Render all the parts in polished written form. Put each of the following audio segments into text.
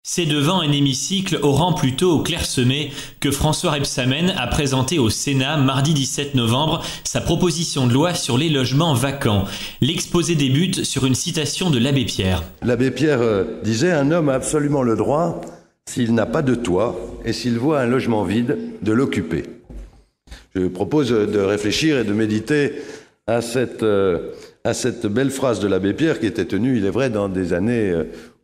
C'est devant un hémicycle au rang plutôt clairsemé que François Rebsamen a présenté au Sénat mardi 17 novembre sa proposition de loi sur les logements vacants. L'exposé débute sur une citation de l'abbé Pierre. L'abbé Pierre disait « Un homme a absolument le droit, s'il n'a pas de toit et s'il voit un logement vide, de l'occuper ». Je propose de réfléchir et de méditer à cette belle phrase de l'abbé Pierre qui était tenue, il est vrai, dans des années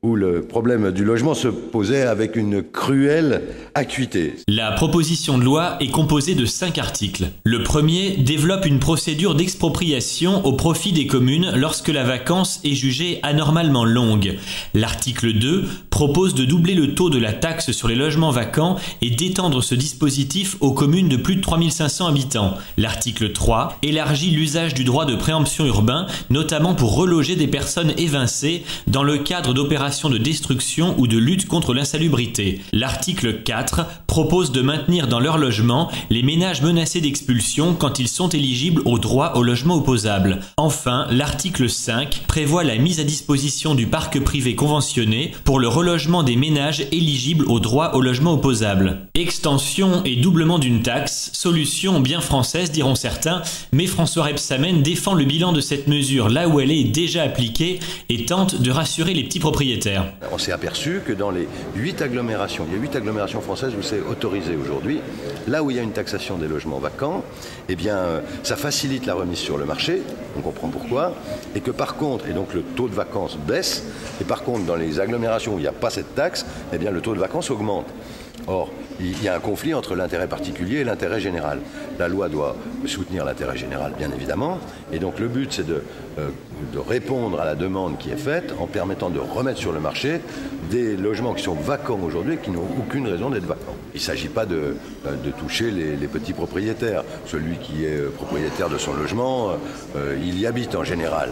où le problème du logement se posait avec une cruelle acuité. La proposition de loi est composée de 5 articles. Le premier développe une procédure d'expropriation au profit des communes lorsque la vacance est jugée anormalement longue. L'article 2 propose de doubler le taux de la taxe sur les logements vacants et d'étendre ce dispositif aux communes de plus de 3500 habitants. L'article 3 élargit l'usage du droit de préemption urbain, notamment pour reloger des personnes évincées dans le cadre d'opérations de destruction ou de lutte contre l'insalubrité. L'article 4 propose de maintenir dans leur logement les ménages menacés d'expulsion quand ils sont éligibles au droit au logement opposable. Enfin, l'article 5 prévoit la mise à disposition du parc privé conventionné pour le relogement des ménages éligibles au droit au logement opposable. Extension et doublement d'une taxe, solution bien française diront certains, mais François Rebsamen défend le bilan de cette mesure là où elle est déjà appliquée et tente de rassurer les petits propriétaires. On s'est aperçu que dans les 8 agglomérations, il y a 8 agglomérations françaises où c'est autorisé aujourd'hui, là où il y a une taxation des logements vacants, eh bien, ça facilite la remise sur le marché, on comprend pourquoi, et que par contre, et donc le taux de vacances baisse, et par contre, dans les agglomérations où il n'y a pas cette taxe, eh bien, le taux de vacances augmente. Or, il y a un conflit entre l'intérêt particulier et l'intérêt général. La loi doit soutenir l'intérêt général, bien évidemment, et donc le but, c'est de répondre à la demande qui est faite en permettant de remettre sur le marché des logements qui sont vacants aujourd'hui et qui n'ont aucune raison d'être vacants. Il ne s'agit pas de toucher les petits propriétaires. Celui qui est propriétaire de son logement, il y habite en général.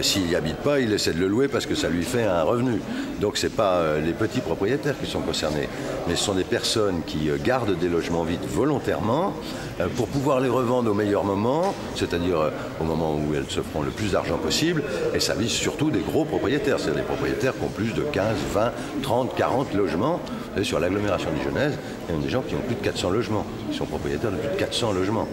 S'il n'y habite pas, il essaie de le louer parce que ça lui fait un revenu. Donc ce n'est pas les petits propriétaires qui sont concernés, mais ce sont des personnes qui gardent des logements vides volontairement pour pouvoir les revendre au meilleur moment, c'est-à-dire au moment où elles se feront le plus d'argent possible, et ça vise surtout des gros propriétaires, c'est-à-dire des propriétaires qui ont plus de 15, 20, 30, 40 logements. Vous savez, sur l'agglomération dijonnaise, il y a des gens qui ont plus de 400 logements, qui sont propriétaires de plus de 400 logements.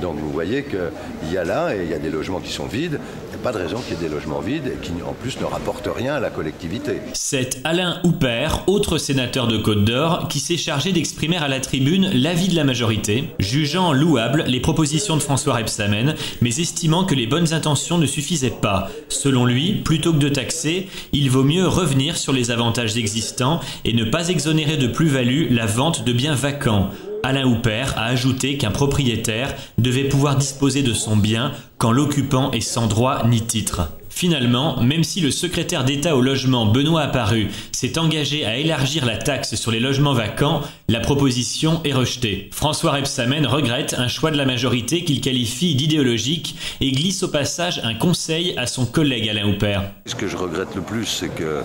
Donc vous voyez qu'il y a là, et il y a des logements qui sont vides, il n'y a pas de raison qu'il y ait des logements vides et qui en plus ne rapportent rien à la collectivité. C'est Alain Houpert, autre sénateur de Côte-d'Or, qui s'est chargé d'exprimer à la tribune l'avis de la majorité, jugeant louables les propositions de François Rebsamen, mais estimant que les bonnes intentions ne suffisaient pas. Selon lui, plutôt que de taxer, il vaut mieux revenir sur les avantages existants et ne pas exonérer de plus-value la vente de biens vacants. Alain Houpert a ajouté qu'un propriétaire devait pouvoir disposer de son bien quand l'occupant est sans droit ni titre. Finalement, même si le secrétaire d'État au logement Benoît Apparu s'est engagé à élargir la taxe sur les logements vacants, la proposition est rejetée. François Rebsamen regrette un choix de la majorité qu'il qualifie d'idéologique et glisse au passage un conseil à son collègue Alain Houpert. Ce que je regrette le plus, c'est que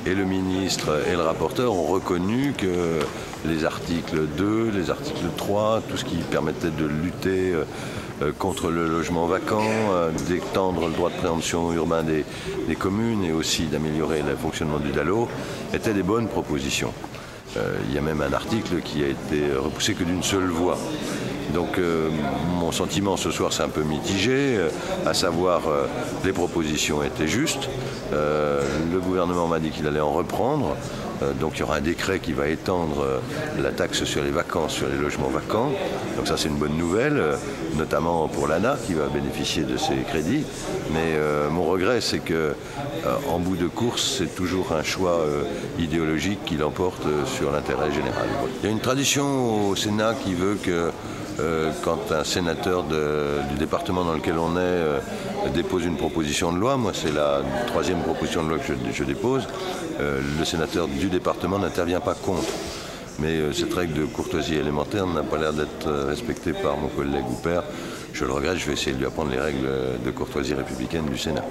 et le ministre et le rapporteur ont reconnu que les articles 2, les articles 3, tout ce qui permettait de lutter contre le logement vacant, d'étendre le droit de préemption urbain des communes et aussi d'améliorer le fonctionnement du DALO, étaient des bonnes propositions. Il y a même un article qui a été repoussé que d'une seule voix. Donc mon sentiment ce soir c'est un peu mitigé, à savoir les propositions étaient justes, le gouvernement m'a dit qu'il allait en reprendre, donc il y aura un décret qui va étendre la taxe sur les vacances, sur les logements vacants, donc ça c'est une bonne nouvelle, notamment pour l'ANA qui va bénéficier de ces crédits, mais mon regret c'est que en bout de course c'est toujours un choix idéologique qui l'emporte sur l'intérêt général. Il y a une tradition au Sénat qui veut que quand un sénateur du département dans lequel on est dépose une proposition de loi, moi c'est la 3e proposition de loi que je dépose, le sénateur du département n'intervient pas contre. Mais cette règle de courtoisie élémentaire n'a pas l'air d'être respectée par mon collègue Houpert. Je le regrette, je vais essayer de lui apprendre les règles de courtoisie républicaine du Sénat.